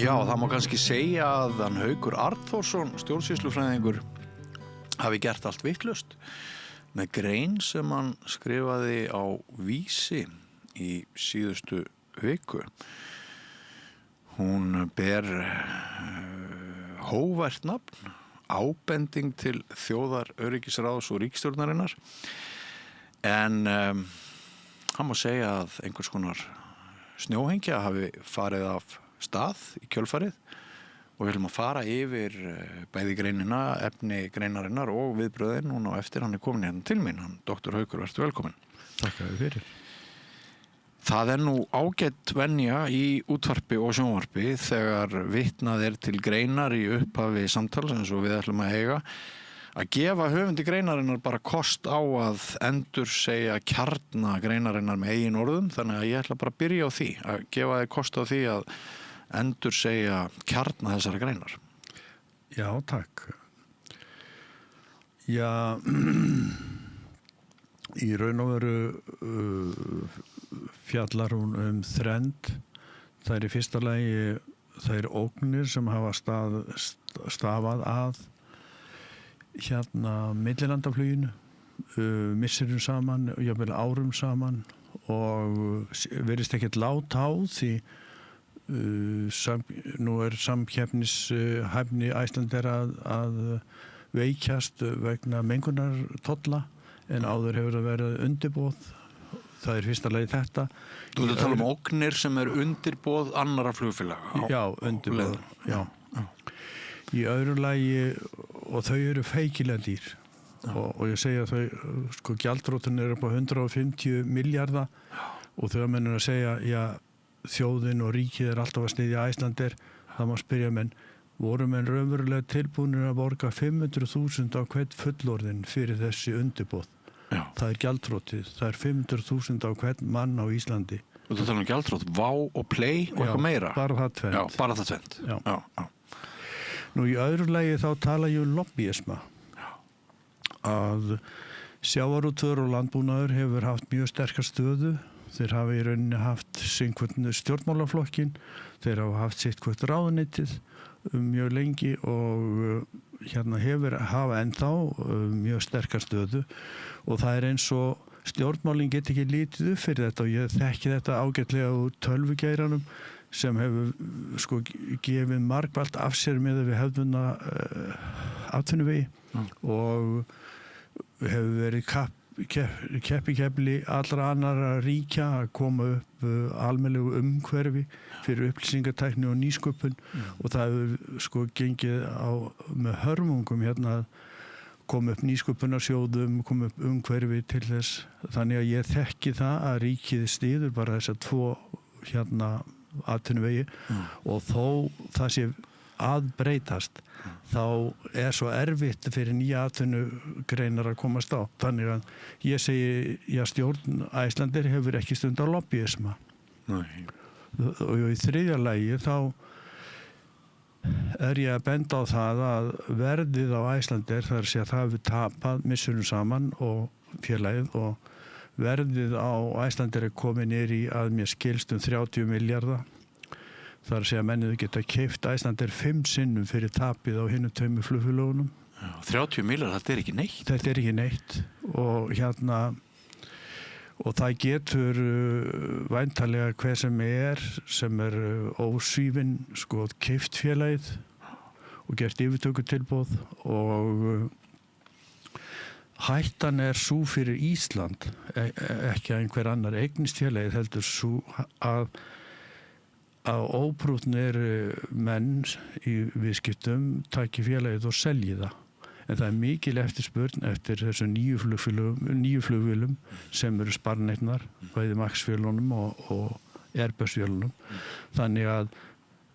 Já, það má kannski segja að hann Haukur Arnþórsson, stjórnsýslufræðingur, hafi gert allt vitlaust með grein sem hann skrifaði á Vísi í síðustu viku. Hún ber hógvært nafn, ábending til þjóðaröryggisráðs og ríkisstjórnarinnar, en hann má segja að einhvers konar snjóhengja hafi farið af stað í kjölfarið og við viljum að fara yfir bæði greinina, efni greinarinnar og viðbröðin núna og eftir. Hann komin hérna til mín, hann Dr. Haukur, vertu velkomin. Takk fyrir. Það nú ágætt venja í útvarpi og sjónvarpi þegar vitnað til greinar í upphafi samtals eins og við ætlum að eiga, að gefa höfundi greinarinnar bara kost á að endursegja kjarna greinarinnar með eigin orðum, þannig að ég ætla bara að byrja á því, að gefa þér kost á því að endursegja kjarna þessara greinar. Já, takk. Já, í raun og veru fjallar hún þrend. Það í fyrsta lagi þær ógnir sem hafa stafað að millilandafluginu, misserum saman, jafnvel árum saman, og virðist ekkert lát á því nú samkeppnishæfni Icelandair að veikjast vegna mengunartolla, en áður hefur það verið undirboð. Það fyrsta lagi þetta. Þú ert að tala ógnir sem undirboð annarra flugfélaga? Já, undirboð. Já. Í öðru lagi, og þau eru feikilega dýr, og ég segja að þau, gjaldrótin upp á 150 milljarða, og þau mennur að segja, já, þjóðin og ríkið alltaf að styðja Icelandair. Það má spyrja menn, voru menn raunverulega tilbúnir að borga 500.000 á hvern fullorðin fyrir þessi undirboð? Já. Það gjaldrótið, það 500.000 á hvern mann á Íslandi. Og þú talar gjaldrót, Vá og Play og eitthvað meira? Bara það tvennt. Já, bara það tvennt. Já. Nú í öðru lagi þá tala ég lobbyisma. Að sjávarútvegur og landbúnaður hefur haft mjög sterka stöðu. Þeir hafa í rauninni haft sinnkvöld stjórnmálaflokkin, þeir hafa haft sitt hvort ráðuneytið mjög lengi og hafa ennþá mjög sterka stöðu, og það eins og stjórnmálin get ekki lítið upp fyrir þetta, og ég þekki þetta ágætlega úr tölvugeiranum sem hefur gefið margfalt af sér með við hefðbundna atvinnuvegi og hefur verið keppikefli allra annarra ríkja að koma upp almennilegu umhverfi fyrir upplýsingatækni og nýsköpun, og það hefur gengið með hörmungum að koma upp nýsköpunarsjóðum, koma upp umhverfi til þess. Þannig að ég þekki það að ríkið styður bara þessar tvo atvinnuvegi, og þó það sé að breytast, þá svo erfitt fyrir nýja atvinnugreinar að komast á. Þannig að ég segi, já, stjórn Icelandair hefur ekki stundar lobbyisma. Nei. Og í þriðja lagi þá ég að benda á það að verðið á Icelandair, það að það hefur tapað missurum saman og félagið, og verðið á Icelandair komin niður í að mér skilst 30 milljarða. Það að mennið geta keypt Icelandair 5 sinnum fyrir tapið á hinum 2 flugfélögunum. 30 milljarðar, þetta ekki neitt? Þetta ekki neitt, og og það getur væntanlega hver sem ósvífinn keypt félagið og gert yfirtökutilboð, og hættan sú fyrir Ísland, ekki að einhver annar eignist félagið, heldur sú að óprútnir menn í viðskiptum taki félagið og selji það. En það mikil eftirspurn eftir þessu nýju flugvélum sem eru sparneytnar, bæði Max-vélunum og Airbus-vélunum. Þannig að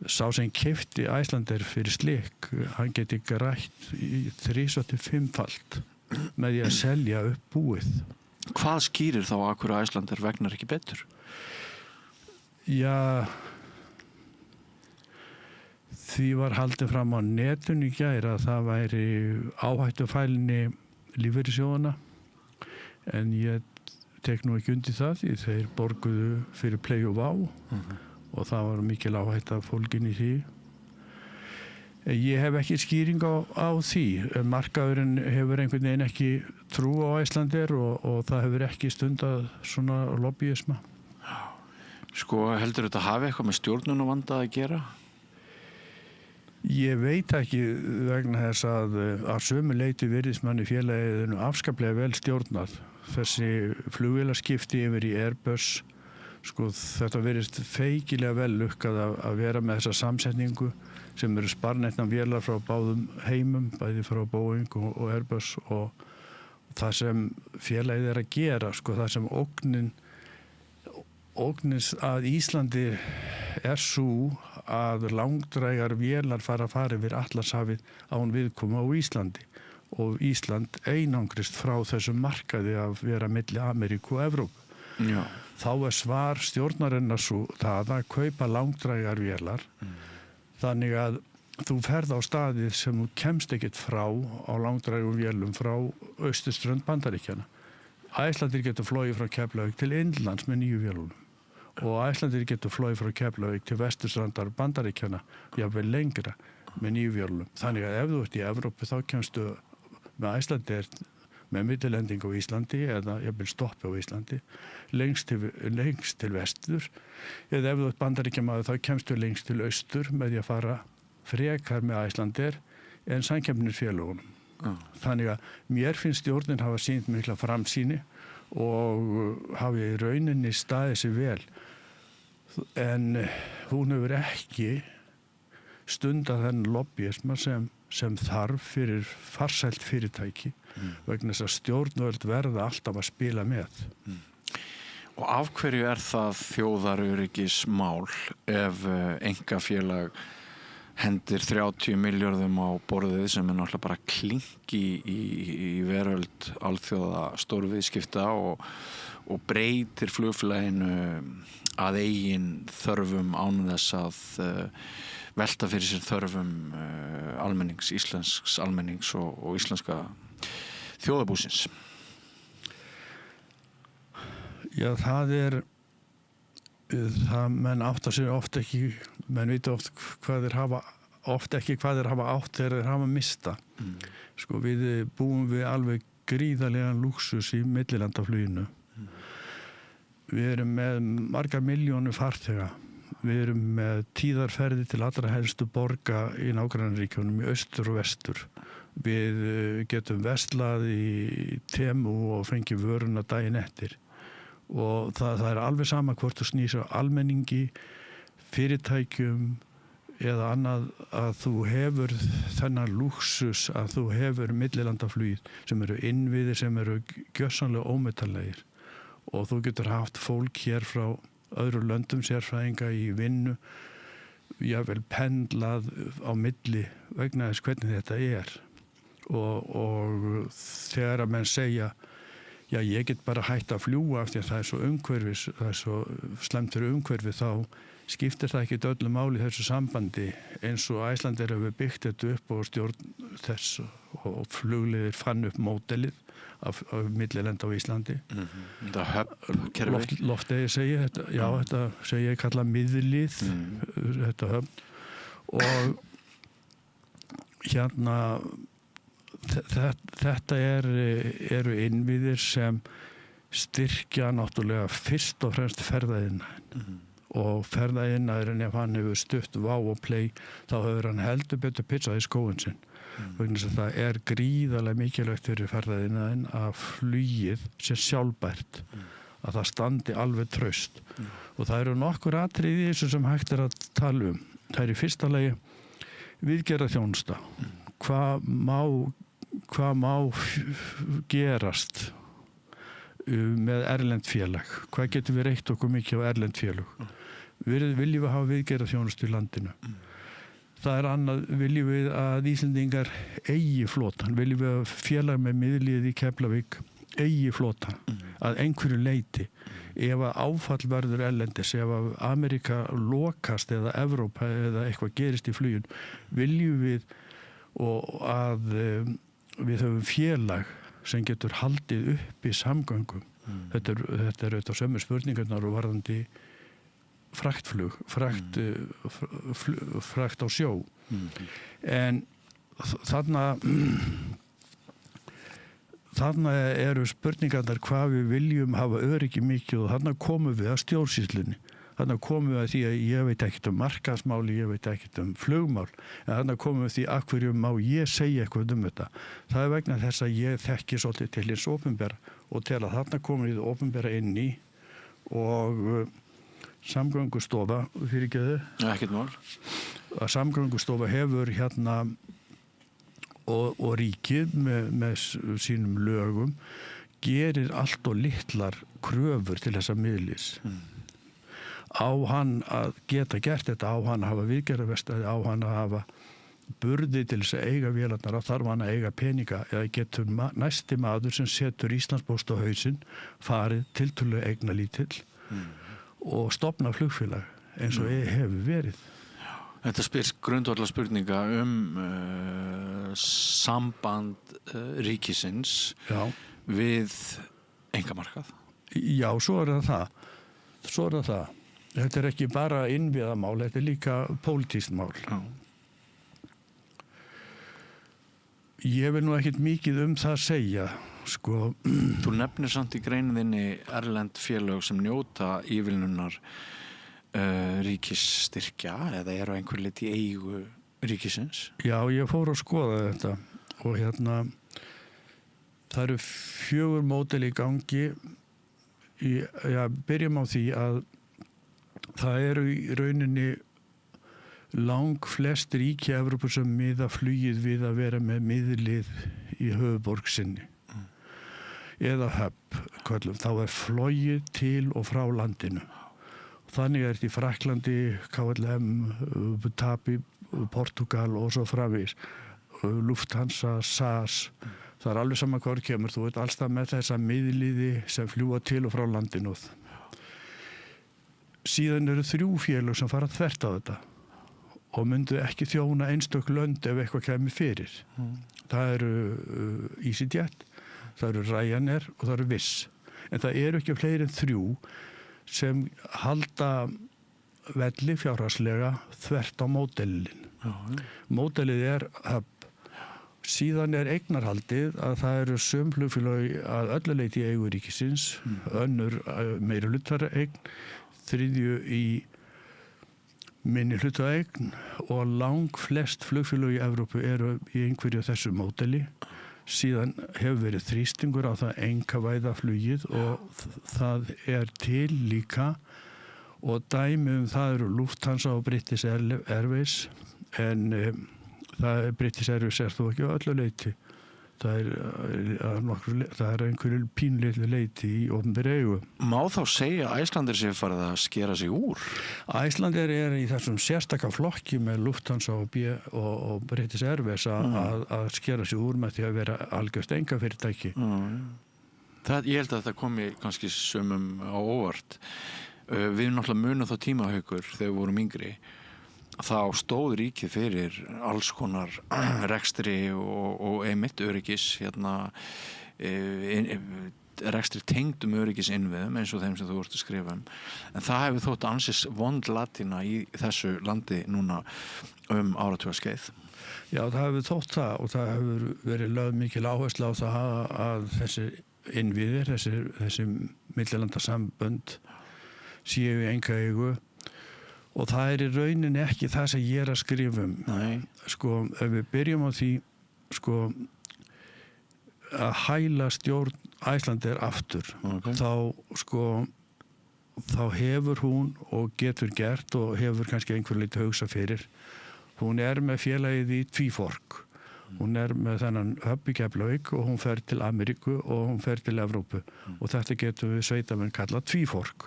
sá sem keypti Icelandair fyrir slik, hann geti grætt í 3-5-falt með því að selja upp búið. Hvað skýrir þá að hverju Icelandair vegnar ekki betur? Já, því var haldið fram á netinu í gær að það væri áhættufælni lífeyrissjóðanna, en ég tek nú ekki undir það því þeir borguðu fyrir Play og Vá, og það var mikil áhætta fólgin í því. Ég hef ekki skýring á því. Markaðurinn hefur einhvern veginn ekki trú á Icelandair og það hefur ekki stundað svona lobbyisma. Sko, heldur þetta hafi eitthvað með stjórnunarvanda að gera? Ég veit ekki vegna þess að sömu leyti virðist manni félaginu afskaplega vel stjórnað. Þessi flugvélaskipti yfir í Airbus, sko, þetta virðist feikilega vel lukkað að vera með þessa samsetningu sem eru sparnetna vélar frá báðum heimum, bæði frá Boeing og Airbus, og það sem félagið að gera, sko, það sem ógnins að Íslandi svo að langdrægar vélar fara yfir Atlantshafið án viðkomu á Íslandi, og Ísland einangrist frá þessum markaði að vera milli Ameríku og Evrópu. Já. Þá svar stjórnarinnar svo það að kaupa langdrægar vélar, þannig að þú ferð á staðið sem þú kemst ekkert frá á langdrægum vélum frá austurströnd Bandaríkjanna. Icelandair getur flogið frá Keflavík til Indlands með 9 vélunum, og Icelandair getur flogið frá Keflavík til vesturstrandar Bandaríkjanna, jafnvel lengra, með 9 vélunum. Þannig að ef þú ert í Evrópu þá kemstu með Icelandair með millilending á Íslandi eða jafnvel stoppi á Íslandi lengst til vestur, eða ef þú ert Bandaríkjamaður þá kemstu lengst til austur með því að fara frekar með Icelandair en samkeppnisfélögunum. Þannig að mér finnst stjórnin hafa sýnt mikla framsýni og hafi í rauninni staðið sig vel, en hún hefur ekki stundað þennan lobbyisma sem þarf fyrir farsælt fyrirtæki, vegna þess að stjórnvöld verða alltaf að spila með. Og af hverju það þjóðaröryggismál ef einkafélag hendir 30 milljörðum á borðið sem náttúrulega bara klinki í veröld alþjóða stórviðskipta og breytir flugfélaginu að eigin þörfum án þess að velta fyrir sér þörfum almennings, íslensks almennings og íslenska þjóðarbúsins. Já, það menn átta sig oft ekki, menn vita oft hvað þeir hafa átt þegar þeir hafa mista. Sko, við búum við alveg gríðarlegan lúxus í millilandafluginu. Við erum með margar milljónir farþega. Við erum með tíðarferði til allra helstu borga í nágrannaríkjunum í austur og vestur. Við getum verslað í Temu og fengið vöruna daginn eftir. Og það alveg sama hvort þú snýr á almenningi, fyrirtækjum eða annað, að þú hefur þennan lúxus að þú hefur millilandaflugið sem eru innviðir sem eru gjörsamlega ómetanlegir, og þú getur haft fólk hér frá öðru löndum, sérfræðinga í vinnu, jafnvel pendlað á milli vegna þess hvernig þetta og þegar að menn segja já, ég get bara hætt að fljúga af því að það svo slæmt fyrir umhverfi, þá skiptir það ekki öllu máli í þessu sambandi, eins og Icelandair hefur byggt þetta upp og stjórn þess og flugliðir fann upp módelið af millilenda á Íslandi. Þetta höfn-kerfi? Lofteyri segi þetta, já, þetta segi ég kalla miðlið, þetta höfn. Og hérna, þetta eru innviðir sem styrkja náttúrulega fyrst og fremst ferðaiðnaðinn. Og ferðaiðnaðurinn, ef hann hefur stutt Wow og Play, þá hefur hann heldur betur pizzað í skóinn sinn. Vegna þess að það gríðarlega mikilvægt fyrir ferðaiðnaðinn að flugið sé sjálfbært, að það standi alveg traust. Og það eru nokkur atriði í þessu sem hægt að tala um. Það í fyrsta lagi viðgerðarþjónusta. Hvað má gerast með erlend félag? Hvað getum við reykt okkur mikið á erlend félag? Viljum við hafa viðgerðarþjónustu í landinu? Það annað, viljum við að Íslendingar eigi flotann? Viljum við að félag með miðlið í Keflavík eigi flotann að einhverju leyti? Ef að áfall verður erlendis, ef að Ameríka lokast eða Evrópa eða eitthvað gerist í flugin, viljum við að við höfum félag sem getur haldið upp í samgöngum. Þetta er auðvitað sömu spurningarnar og varðandi fraktflug, frakt á sjó. En þarna eru spurningarnar hvað við viljum hafa öryggi mikið og þarna komum við að stjórnsýslunni. Þarna komum við að því að ég veit ekkert markaðsmáli, ég veit ekkert flugmál, en þarna komum við því að hverju má ég segja eitthvað þetta. Það er vegna þess að ég þekki svolítið til hins opinbera og til að þarna komum við opinbera inn í og Samgöngustofa, fyrirgeðu. Ekkert mál. Að Samgöngustofa hefur hérna og ríkið með sínum lögum gerir allt og litlar kröfur til þessa miðlis. Á hann að geta gert þetta, á hann að hafa viðgerðarvestaði, á hann að hafa burði til þess að eiga vélarnar, þarf hann að eiga peninga eða getur næsti maður sem setur Íslandspost á hausinn farið tiltölulega eignalítill og stofna flugfélag eins og hefur verið. Þetta spyrst grundvallar spurninga samband ríkisins við einkamarkað. Já, svo er það. Þetta er ekki bara innviðamál, þetta er líka pólitískt mál. Já. Ég vil nú ekkert mikið það segja, sko. Þú nefnir samt í greininni erlend félög sem njóta ívilnunar ríkisstyrkja eða eru einhver lit í eigu ríkisins? Já, ég fór að skoða þetta og hérna það eru 4 módel í gangi. Byrjum á því að það eru í rauninni flest ríki Evrópu sem miða flugið við að vera með miðlið í höfuðborg sinni eða höfn, þá er flogið til og frá landinu. Þannig er þetta í Frakklandi, KLM, TAPI, Portugal og svo framvegis. Lufthansa, SAS. Það er alveg sama hvað kemur. Þú veit alltaf með þessa miðliði sem fljúga til og frá landinu. Síðan eru 3 félög sem fara þvert á þetta og myndu ekki þjóna einstök lönd ef eitthvað kemur fyrir. Það eru EasyJet, það eru Ryanair og það eru Wizz. En það eru ekki fleiri en 3 sem halda velli fjárhagslega þvert á módelin. Módelið er hub. Síðan er eignarhaldið að það eru sum flugfélög að öllu leyti í eigu ríkisins, önnur meirihlutaeign, 3. í minnihlutaeign og flest flugfélög í Evrópu eru í einhverju þessu módeli. Síðan hefur verið þrýstingur á það einkavæða flugið og það er til líka og dæmi það eru Lufthansa og British Airways en British Airways er þó ekki á öllu leyti. Það er einhverju pínlitlu leyti í opinberri eigu. Má þá segja að Icelandair sé farið að skera sig úr? Icelandair er í þessum sérstaka flokki með Lufthansa og British Airways að skera sig úr með því að vera algjört einkafyrirtæki. Ég held að þetta komi kannski sumum á óvart. Við náttúrulega munum þá tímahaukur þegar við vorum yngri. Þá stóð ríkið fyrir alls konar rekstri og einmitt öryggis rekstri tengdum öryggisinnviðum eins og þeim sem þú ert að skrifa um. En það hefur þótt ansis vond latína í þessu landi núna áratugaskeið. Já, það hefur þótt það og það hefur verið lögð mikil áhersla á það að þessi innviðir, þessi millilandasambönd séu í einkaeigu. Og það er í rauninni ekki það sem ég er að skrifa um. Nei. Sko, ef við byrjum á því, sko, að hæla stjórn Icelandair aftur, þá hefur hún og getur gert og hefur kannski einhver lítið hugsa fyrir. Hún er með félagið í tvífork. Hún er með þennan hub í Keflavík og hún fer til Ameríku og hún fer til Evrópu og þetta getur við sveitamenn kallað tvífork.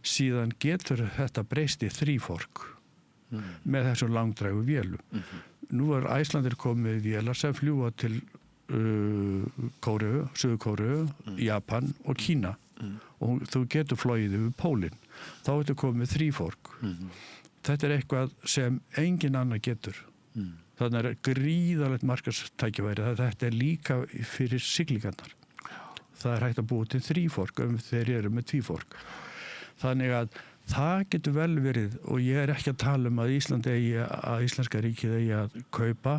Síðan getur þetta breyst í þrífork með þessum langdrægu vélum. Nú er Icelandair komið vélar sem fljúga til Kóreu, Suður-Kóreu, Japan og Kína og þú getur flogið yfir pólinn. Þá er þetta komið þrífork. Þetta er eitthvað sem engin annar getur. Þannig er gríðalegt markaðstækifæri. Þetta er líka fyrir siglingarnar. Það er hægt að búa til þrífork þeir eru með tvífork. Þannig að Það getur vel verið og ég ekki að tala að Íslenska ríkið eigi að kaupa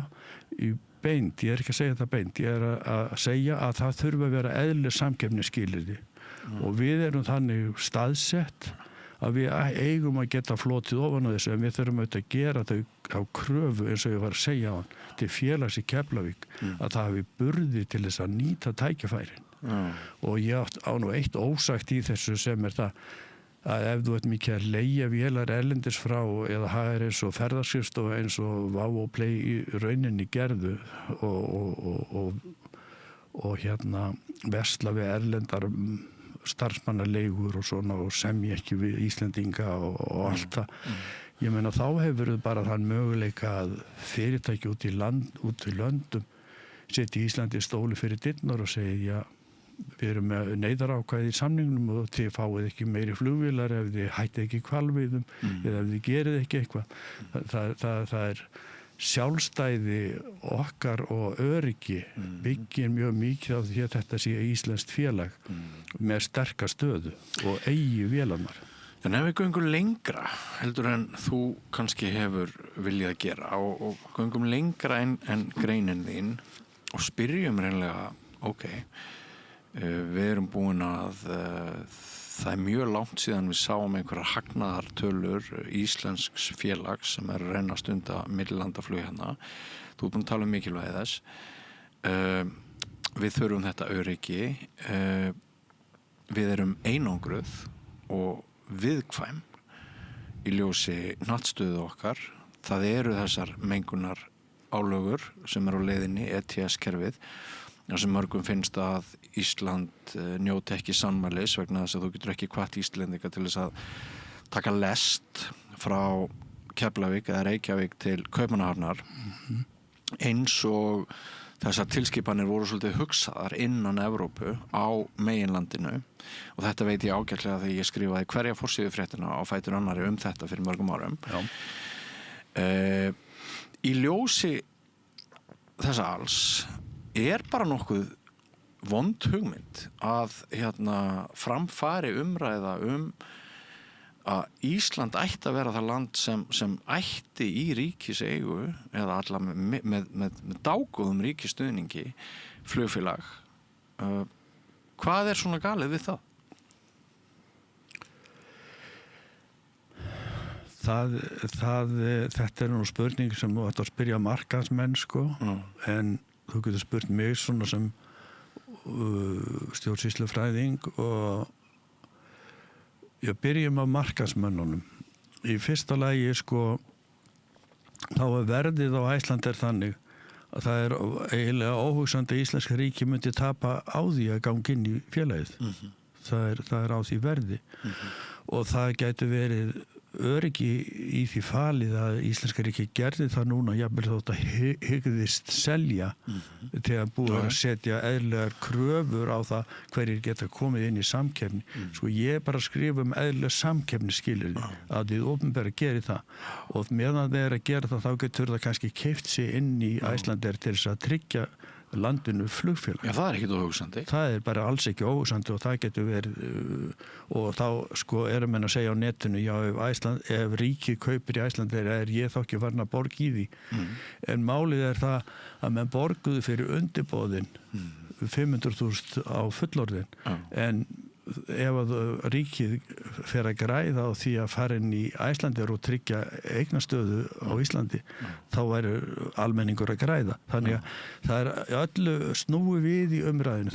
í beint, ég ekki að segja það beint, ég að segja að það þurfa að vera eðlileg samkeppnisskilyrði og við erum þannig staðsett að við eigum að geta flotið ofan á þessu en við þurfum auðvitað að gera þau á kröfu eins og ég var að segja á hann til félags í Keflavík að það hafi burði til þess að nýta tækifærin og ég á nú eitt ósagt í þessu sem það að ef þú ert mikið að leigja vélar erlendis frá eða hagar eins og ferðarskrifstofa eins og Vá og Play í rauninni gerðu og versla við erlendar starfsmannaleigur og svona og semja ekki við Íslendinga og allt það. Ég meina þá hefur bara þann möguleika að fyrirtæki út í löndum setja Íslandi stóli fyrir dyrnar og segja við erum með neyðarákvæði í samningnum og þið fáið ekki meiri flugvélar ef þið hættið ekki hvalveiðum eða ef þið gerið ekki eitthvað. Það sjálfstæði okkar og öryggi byggir mjög mikið á því að þetta sé íslenskt félag með sterka stöðu og eigi vélarnar. En ef við göngum lengra heldur en þú kannski hefur viljað gera og göngum lengra en greinin þín og spyrjum reynlega, við erum búin að það mjög langt síðan við sáum einhverjar hagnaðartölur íslensks félags sem að reyna að stunda millilandaflug hérna. Þú ert búin að tala um mikilvægi þess. Við þurfum þetta öryggi. Við erum einangruð og viðkvæm í ljósi hnattstöðu okkar. Það eru þessar mengunar álögur sem eru á leiðinni, ETS-kerfið, sem mörgum finnst að Ísland njóti ekki sannmælis vegna þess að þú getur ekki hvatt Íslendinga til þess að taka lest frá Keflavík eða Reykjavík til Kaupmannahafnar eins og þessar tilskipanir voru svolítið hugsaðar innan Evrópu á meginlandinu og þetta veit ég ágætlega þegar ég skrifaði hverja forsíðufréttina á fætur annari þetta fyrir mörgum árum. Í ljósi þessa alls bara nokkuð vond hugmynd að framfari umræða að Ísland ætti að vera það land sem ætti í ríkiseigu eða alla með dágóðum ríkisstuðningi flugfélag. Hvað svona galið við það? Þetta nú spurning sem þú ætti að spyrja markaðsmenn en þú getur spurt mig svona sem stjórnsýslufræðing og ég byrjum á markaðsmönnunum. Í fyrsta lagi þá verðið á Æslandi þannig að það eiginlega óhugsandi að Íslenska ríki myndi tapa á því að ganga inn í félagið. Það á því verði og það gæti verið öryggi í því falið að Íslenska ríki gerði það núna jafnvel þótt að hygðist selja þegar búið að setja eðlilegar kröfur á það hverjir geta komið inn í samkeppni. Ég bara skrifa eðlilega samkeppnisskilyrði að þið opinbera geri það og meðan þeir að gera það þá getur það kannski keypt sig inn í Æslandir til þess að tryggja landinu flugfélag. Já, það ekkert óhugsandi. Það bara alls ekki óhugsandi og það getur verið og þá erum menn að segja á netinu já, ef ríkið kaupir í Æslandi ég þá ekki farin að borga í því. En málið það að menn borguðu fyrir undirboðin 500.000 á fullorðin en ef að ríkið fer að græða á því að fara inn í Æslandir og tryggja eignastöðu á Íslandi þá væri almenningur að græða. Þannig að það öllu snúi við í umræðinu.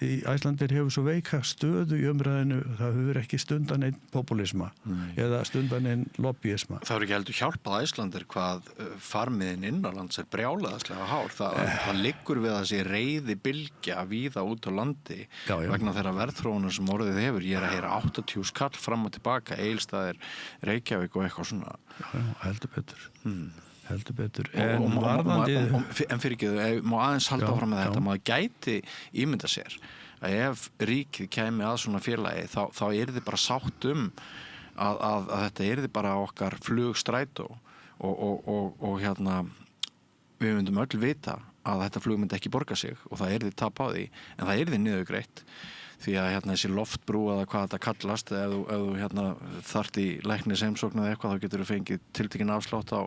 Í Æslandir hefur svo veika stöðu í umræðinu, það hefur ekki stundan einn populisma eða stundan einn lobbyisma. Það ekki heldur hjálpað Æslandir hvað farmiðin innanlands brjálaðslega hár. Það liggur við að sé reiði bylgja víða út á landi vegna þeirra verðþróunar sem orðið hefur. Ég að heyra 80 skall fram og tilbaka, Egilsstaðir, Reykjavík og eitthvað svona. Já, heldur betur. Heldur betur. En fyrir ekki, má aðeins halda áfram með þetta, maður gæti ímynda sér að ef ríkið kæmi að svona félagi þá yrði bara sátt að þetta yrði bara okkar flugstrætó og við myndum öll vita að þetta flug myndi ekki borga sig og það yrði tap á því en það yrði niðurgreitt því að hérna þessi loftbrú eða hvað þetta kallast, ef þú hérna þarft í læknisheimsókn eða eitthvað, þá getur þú fengið tiltekinn afslátt á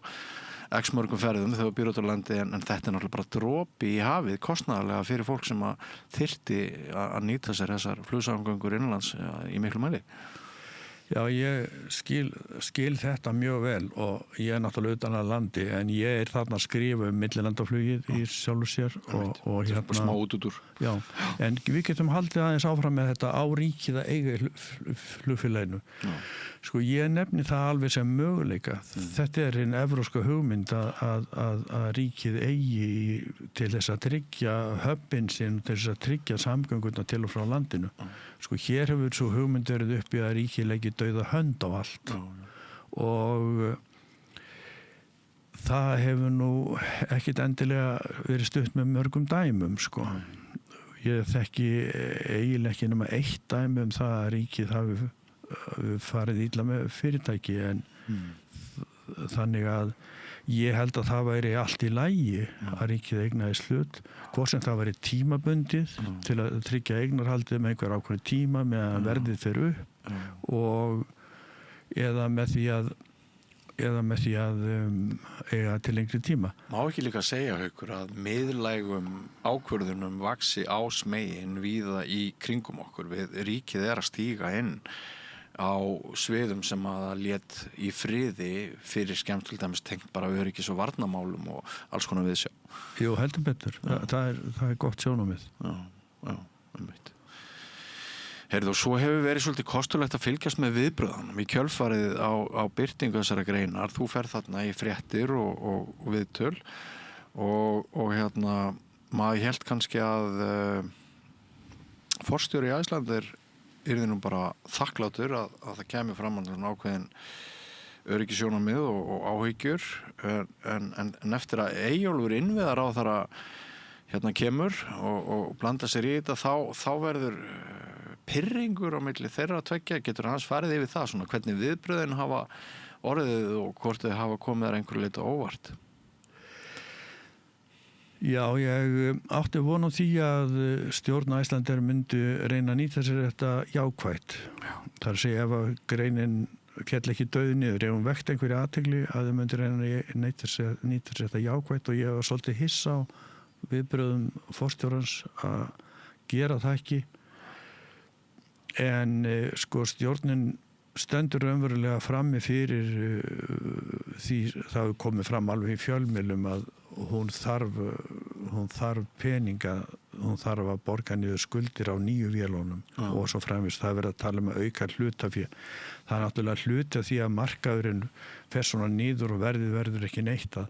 x mörgum ferðum þegar þú býr út á landi, en þetta er náttúrulega bara dropi í hafið kostnaðarlega fyrir fólk sem að þyrfti að nýta sér þessar flugsamgöngur innanlands í miklu mæli. Já, ég skil þetta mjög vel og ég er náttúrulega utan að landi, en ég er þarna að skrifa millilandaflugið í sjálfu sér og hérna smá útútur. Já, en við getum haldið aðeins áfram með þetta á ríkið að eiga flugfélaginu. Sko, ég nefni það alveg sem möguleika. Þetta er hinn evrópska hugmynd að ríkið eigi til þess að tryggja höfbin sinn, til þess að tryggja samgönguna til og frá landinu. Sko, hér hefur svo hugmynd verið uppi að ríkið leggi dauða hönd á allt. Og það hefur nú ekkit endilega verið stutt með mörgum dæmum, sko. Ég þekki eiginlega ekki nema eitt dæmi það að ríkið hafi farið illa með fyrirtæki, en þannig að ég held að það væri allt í lagi að ríkið eignaðist hlut, hvort sem það væri tímabundið til að tryggja eignarhaldið með einhver ákveðin tíma meðan verðið fer upp og eða með því að eiga til lengri tíma. Má ekki líka segja, Haukur, að miðlægum ákvörðunum vaxi á smegin víða í kringum okkur. Ríkið er að stíga inn á sviðum sem að lét í friði fyrir skemmt til dæmis tengt bara öryggis- og varnarmálum og alls konar við sjá. Jú, heldur betur. Það er gott sjónarmið. Já, einmitt. Heyrðu, og svo hefur verið svolítið kostulegt að fylgjast með viðbröðunum í kjölfarið á birtingu þessara greinar. Þú ferð þarna í fréttir og viðtöl og hérna, maður hélt kannski að forstjóri í Icelandair yrði nú bara þakklátur að það kemur fram ákveðin öryggissjónarmið og áhyggjur, en eftir að Eyjólfur innviðaráðherra hérna kemur og blanda sér í þetta, þá verður pirringur á milli þeirra tveggja. Getur hans farið yfir það, svona hvernig viðbröðin hafa orðið og hvort þau hafa komið þar einhverju leyti óvart? Já, ég átti von á því að stjórn Icelandair myndi reyna að nýta sér þetta jákvætt. Það er að segja ef að greinin féll ekki dauð niður, ef hún vekti einhverja athygli að þau myndi reyna að nýta sér þetta jákvætt, og ég var svolítið hissa á viðbröðum forstjórans að gera það ekki. En sko, stjórnin stendur raunverulega frammi fyrir því það hefur komið fram alveg í fjölmiðlum að hún þarf peninga, hún þarf að borga niður skuldir á nýju vélunum og svo framvegis. Það er verið að tala um að auka hlutafé. Það er náttúrulega hluti af því að markaðurinn fer svona niður og verður ekki neitt, að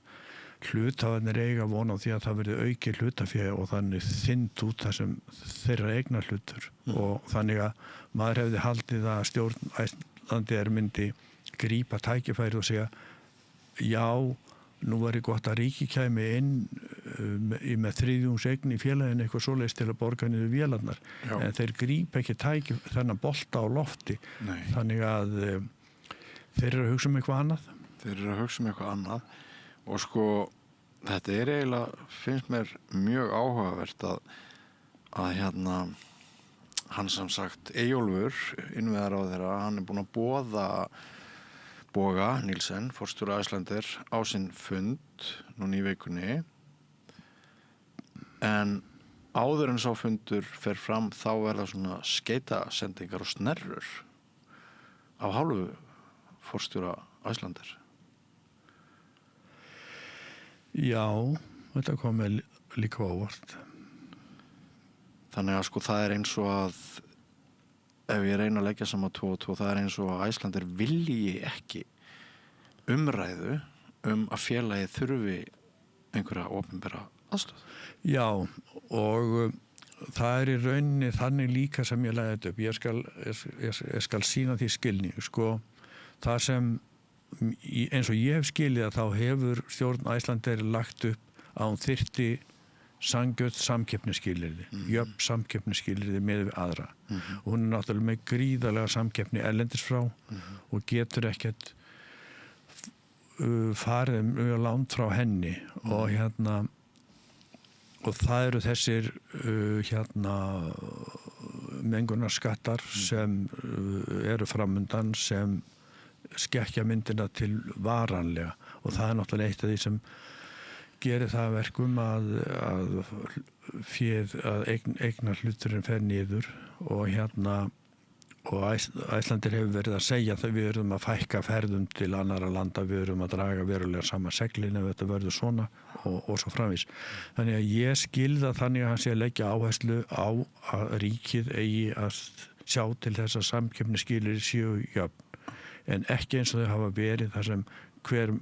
hluthafarnir eiga von á því að það verði aukið hlutafé og þannig þynd út það sem þeirra eignar hlutur. Og þannig að maður hefði haldið að stjórn Icelandair myndi grípa tækifæri og segja já, nú var gott að ríki kæmi inn með þriðjungseign í félaginu eitthvað svoleiðis til að borga niður vélarnar. En þeir grípa ekki þennan bolta á lofti. Nei. Þannig að þeir eru að hugsa um eitthvað annað. Og sko, þetta er eiginlega, finnst mér mjög áhugavert að hérna, hann sem sagt Eyjólfur, innviðaráðherra, hann er búinn að boða Boga Nilsen, forstjóri Icelandair, á sinn fund núna í vikunni, en áður en sá fundur fer fram þá verða svona skeytasendingar og snerrur af hálfu forstjóra Icelandair. Já, þetta kom með líka óvart. Þannig að sko það er eins og að ef ég reyna að leggja saman 2 og 2, það er eins og að Icelandair vilji ekki umræðu að félagið þurfi einhverja opinbera aðstoð. Já, og það er í rauninni þannig líka sem ég lagði þetta upp. Ég skal sýna því skilning. Sko, það sem, eins og ég hef skilið að þá hefur stjórn Icelandair lagt upp að hún þyrfti sanngjörn samkeppnisskilyrði, jöfn samkeppnisskilyrði með aðra. Og hún er náttúrulega með gríðarlega samkeppni erlendis frá og getur ekkert farið mjög langt frá henni og hérna og það eru þessir mengunarskattar sem eru framundan sem skekkja myndina til varanlega og það náttúrulega eitt af því sem gerir það að verkum að eignar hluturinn fer niður og og Æslandir hefur verið að segja að við erum að fækka ferðum til annara landa, við erum að draga verulega saman seglin ef þetta verður svona og svo framvís. Þannig að ég skilða þannig að hann sé að leggja áherslu á að ríkið eigi að sjá til þess að samkeppnisskilyrði séu jöfn, en ekki eins og þau hafa verið þar sem hver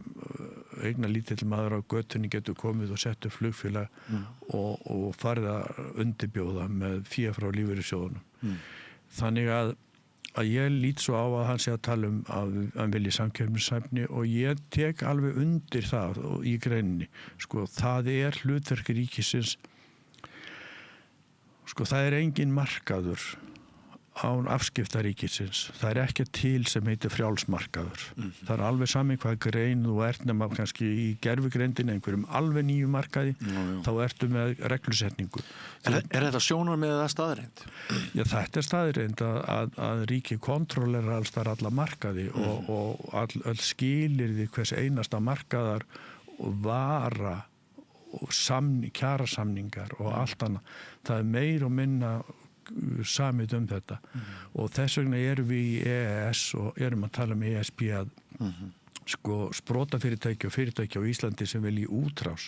eignar lítill maður á götunni getur komið og settu flugfélag og farið að undirbjóða með fé frá lífeyrissjóðunum. Þannig að ég lít svo á að hann sé að tala að hann vilji samkeppnishæfni og ég tek alveg undir það í greininni. Sko, það hlutverk ríkisins, sko, það engin markaður án afskiptaríkisins. Það ekki til sem heitir frjálsmarkaður. Það alveg saman hvað grein þú ert nema kannski í gervigreindin einhverjum alveg nýju markaði, þá ertu með reglusetningu. Er þetta sjónarmið eða staðreind? Já, þetta staðreind að ríki kontrollera alls þar alla markaði og öll skilyrði hvers einasta markaðar og vara og kjarasamningar og allt annað. Það meir og minna samið þetta og þess vegna erum við í EES og erum að tala ESB að sko sprotafyrirtæki og fyrirtæki á Íslandi sem vilji útrás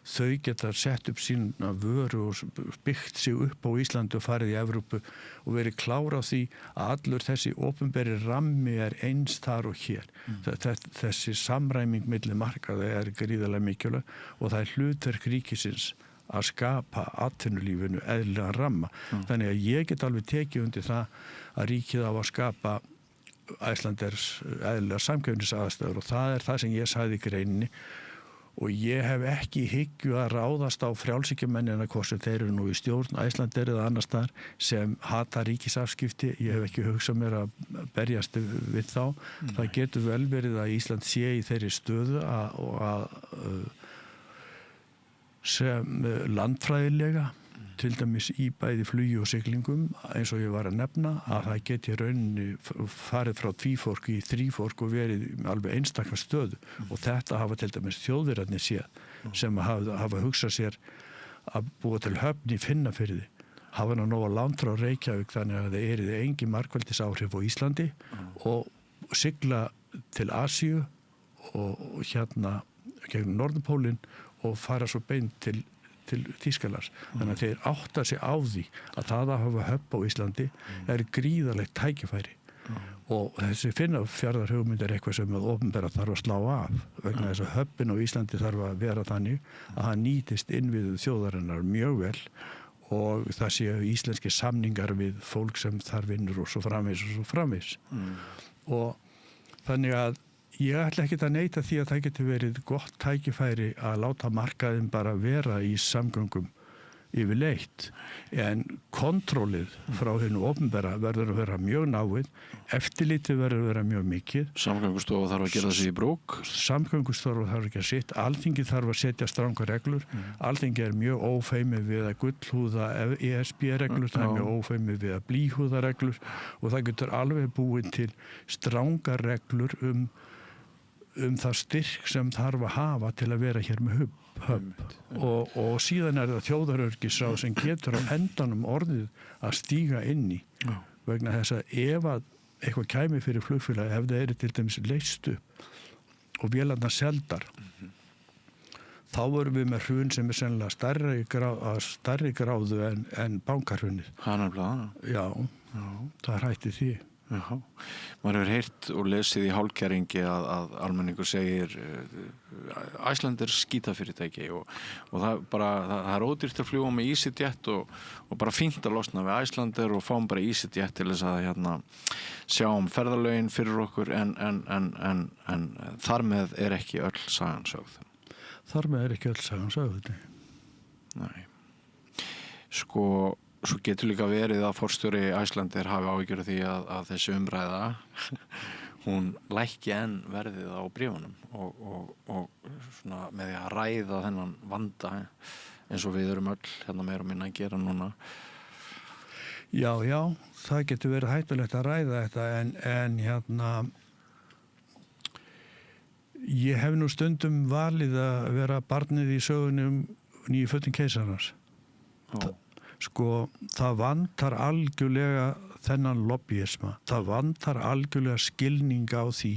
þau geta sett upp sína vöru og byggt sig upp á Íslandi og farið í Evrópu og verið klára á því að allur þessi opinberi rammi eins þar og hér. Þessi samræming milli markaða gríðarlega mikilvæg og það hlutverk ríkisins að skapa atvinnulífinu eðlilega ramma. Þannig að ég get alveg tekið undir það að ríkið á að skapa Æslanders eðlilega samkeppnisaðstæður og það það sem ég sagði í greininni og ég hef ekki hyggju að ráðast á frjálshyggjumennina hvort sem þeir eru nú í stjórn Æslander eða annars staðar sem hata ríkisafskipti. Ég hef ekki hugsað mér að berjast við þá. Það getur vel verið að Ísland sé í þeirri stöðu að sem landfræðilega til dæmis í bæði flugi og siglingum eins og ég var að nefna að það geti rauninni farið frá tvífork í þrífork og verið alveg einstaklega stöðu og þetta hafa til dæmis þjóðverjarnir séð sem hafa hugsað sér að búa til höfn í Finnafirði hafa hann að nóga langt frá Reykjavík þannig að það yrði engin margveldisáhrif á Íslandi og sigla til Asíu og gegn Norðurpólinn og fara svo beint til Þýskalands. Þannig að þeir átta sig á því að það að hafa höfn á Íslandi gríðarlegt tækifæri og þessi Finnafjarðarhugmynd eitthvað sem að opinbera þarf að slá af vegna þess að höfnin á Íslandi þarf að vera þannig að það nýtist innviðu þjóðarinnar mjög vel og það séu íslenski samningar við fólk sem þar vinnur og svo framvegis. Og þannig að ég ætla ekki að neita því að það geti verið gott tækifæri að láta markaðin bara vera í samgöngum yfirleitt en kontrólið frá hinu opinbera verður að vera mjög náið, eftirlitið verður að vera mjög mikið. Samgöngustofa þarf að gera þessi í brók. Samgöngustofa þarf ekki að sitt. Alþingi þarf að setja strangar reglur. Alþingi mjög ófeimið við að gullhúða ESB-reglur, það mjög ófeimið við að blýhúða reglur og það getur alveg búið til strangar reglur það styrk sem þarf að hafa til að vera hér með höfn og síðan það þjóðaröryggisráð sem getur á endanum orðið að stíga inn í vegna þess að ef að eitthvað kæmi fyrir flugfélag ef það til dæmis leyst upp og vélarnar seldar þá vorum við með hrun sem sennilega stærri gráðu en bankahrunið. Já, það hætti því. Já, maður hefur heyrt og lesið í hálfkæringi að almenningur segir Æslandir skítafyrirtæki og það ódýrt að fljúga með EasyJet og bara fínt að losna við Æslandir og fáum bara EasyJet til þess að sjá ferðalögin fyrir okkur en þar með ekki öll sagan sögð. Þar með ekki öll sagan sögð. Nei. Svo getur líka verið að forstjóri Æslandir hafi áhyggjur af því að þessi umræða hún lækki enn verðið á bréfunum og svona með því að ræða þennan vanda eins og við erum öll meira og minna að gera núna. Já, það getur verið hættulegt að ræða þetta en ég hef nú stundum valið að vera barnið í sögunum Nýju fötin keisarans. Sko, það vantar algjörlega þennan lobbyisma. Það vantar algjörlega skilning á því.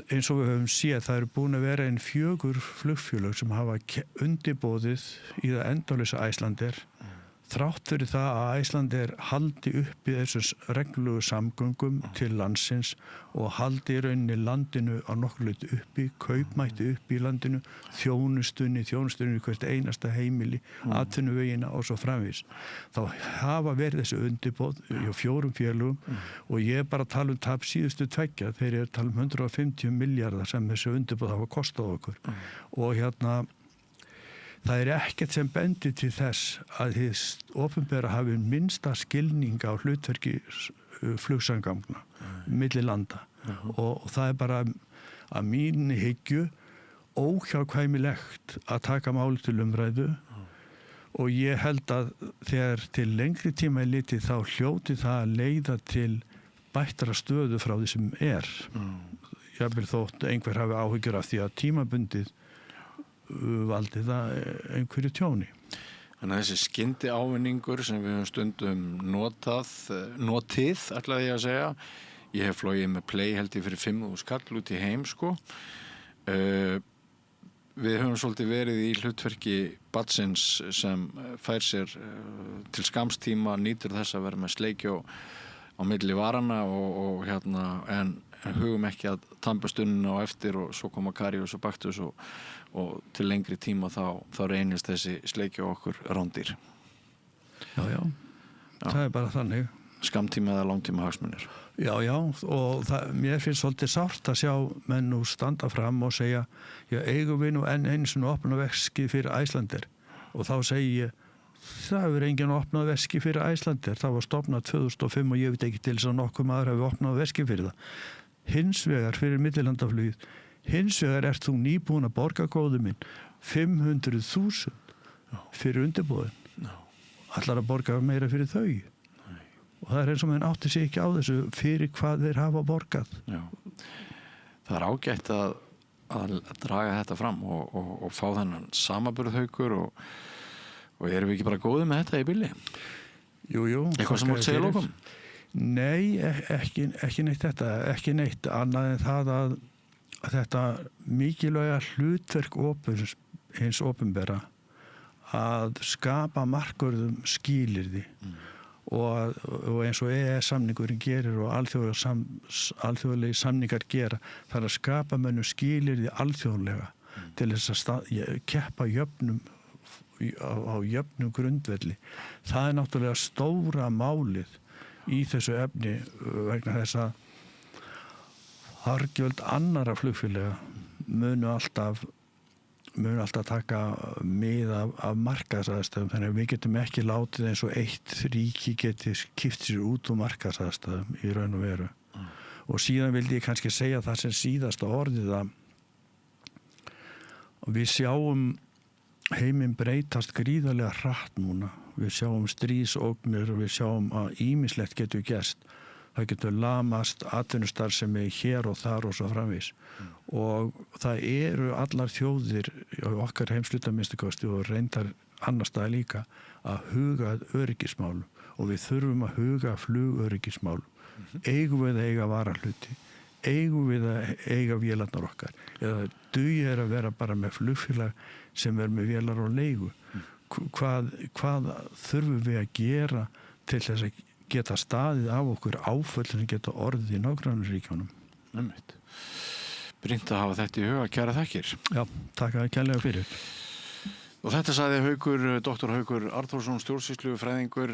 Eins og við höfum séð, það eru búin að vera 4 flugfélög sem hafa undirboðið í það endalausa Icelandair. Þrátt fyrir það að Icelandair haldi uppi þessum reglulegu samgöngum til landsins og haldi í rauninni landinu á nokkuð leyti uppi, kaupmætti uppi í landinu, þjónustunni hvert einasta heimili, atvinnuvegina og svo framvís. Þá hafa verið þessi undirboð hjá 4 félögum og ég er bara að tala tap síðustu 2, þeir eru að tala 150 milljarðar sem þessi undirboð hafa kostað okkur. Og það er ekkert sem bendir til þess að hið opinbera hafi minnsta skilning á hlutverki flugsamgangna milli landa og það er bara að mínu hyggju óhjákvæmilegt að taka máli til umræðu og ég held að þegar til lengri tíma er litið þá hljóti það að leiða til bættara stöðu frá því sem er. Jafnvel þótt einhver hafi áhyggjur af því að tímabundið valdi það einhverju tjóni. Þannig að þessi skyndi ávinningur sem við höfum stundum notið, ætlaði ég að segja. Ég hef flogið með Play held ég fyrir 5.000 kall út í heim, sko. Við höfum svolítið verið í hlutverki barnsins sem fær sér til skamstíma, nýtur þess að vera með sleikjó á milli varana og en hugum ekki að tannburstunina á eftir og svo koma karíus og baktus og til lengri tíma þá reynist þessi sleikja okkur rándýr. Já, það er bara þannig. Skammtíma eða langtíma hagsmunir. Já, og mér finnst svolítið sárt að sjá menn nú standa fram og segja, eigum við nú einu sinni opna veski fyrir Icelandair og þá segi ég, það hefur enginn opnað veski fyrir Icelandair, það var stofnað 2005 og ég veit ekki til þess að nokkuð maður hefur opnað veski fyrir það. Hins vegar fyrir millilandaflugið, hins vegar ert þú nýbúin að borga góðu minn 500.000 fyrir undirbúðin. Ætlar að borga meira fyrir þau. Og það er eins og menn átti sig ekki á þessu fyrir hvað þeir hafa borgað. Já. Það er ágætt að draga þetta fram og fá þennan samaburðhaukur og erum við ekki bara góðið með þetta í bili? Jú. Eitthvað sem átt segja lókum? Nei, ekki neitt þetta, ekki neitt annað en það að þetta mikilvæga hlutverk hins opinbera að skapa markvörðum skilyrði og eins og EES-samningurinn gerir og alþjóðlegi samningar gera, það er að skapa mönnum skilyrði alþjóðlega til þess að keppa á jöfnum grundvelli. Það er náttúrulega stóra málið í þessu efni vegna þess að hargjöld annara flugfélaga munu alltaf taka mið af markaðsaðstæðum, þannig að við getum ekki látið eins og eitt ríki geti kippt sér út úr markaðsaðstæðum í raun og veru. Og síðan vildi ég kannski segja það sem síðasta orðið að við sjáum heiminn breytast gríðarlega hratt núna. Við sjáum stríðsógnir og við sjáum að ýmislegt getur gerst. Það getur lamast atvinnustarfsemi hér og þar og svo framvís. Og það eru allar þjóðir á okkar heimshluta minnstakosti og reyndar annar staðar líka að huga að öryggismálum og við þurfum að huga að flugöryggismálum. Eigum við að eiga varahluti? Eigum við að eiga vélarnar okkar? Eða dugir að vera bara með flugfélag sem er með vélar og leigu? Hvað þurfum við að gera til þess að geta staðið af okkur áföll sem geta orðið í nágrannaríkjunum? Einmitt. Brýnt að hafa þetta í huga, kæra þakkir. Já, takk að kærlega fyrir. Og þetta sagði Dr. Haukur Arnþórsson, stjórnsýslufræðingur,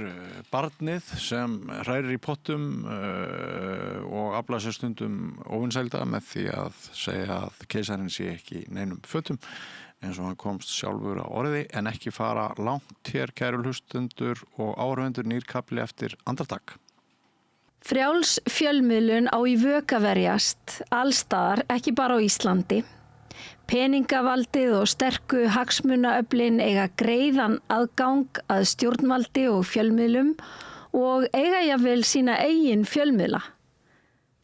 barnið sem hrærir í pottum og aflar sér stundum óvinsælda með því að segja að keisarinn sé ekki í neinum fötum eins og hann komst sjálfur á orði, en ekki fara langt hér, kæru hlustendur og áhorfendur, nýr kafli eftir andartak. Frjáls fjölmiðlun á í vök að verjast, allstaðar, ekki bara á Íslandi. Peningavaldið og sterku hagsmunaöflin eiga greiðan aðgang að stjórnvaldi og fjölmiðlum og eiga jafnvel sína eigin fjölmiðla.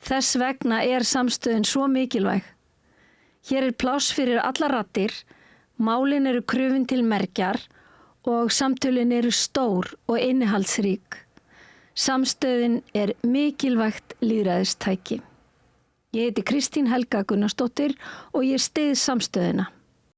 Þess vegna er samstöðin svo mikilvæg. Hér er pláss fyrir allar raddir, málin eru krufin til mergjar og samtölin eru stór og innihaldsrík. Samstöðin er mikilvægt lýðræðistæki. Ég heiti Kristín Helga Gunnarsdóttir og ég styð samstöðina.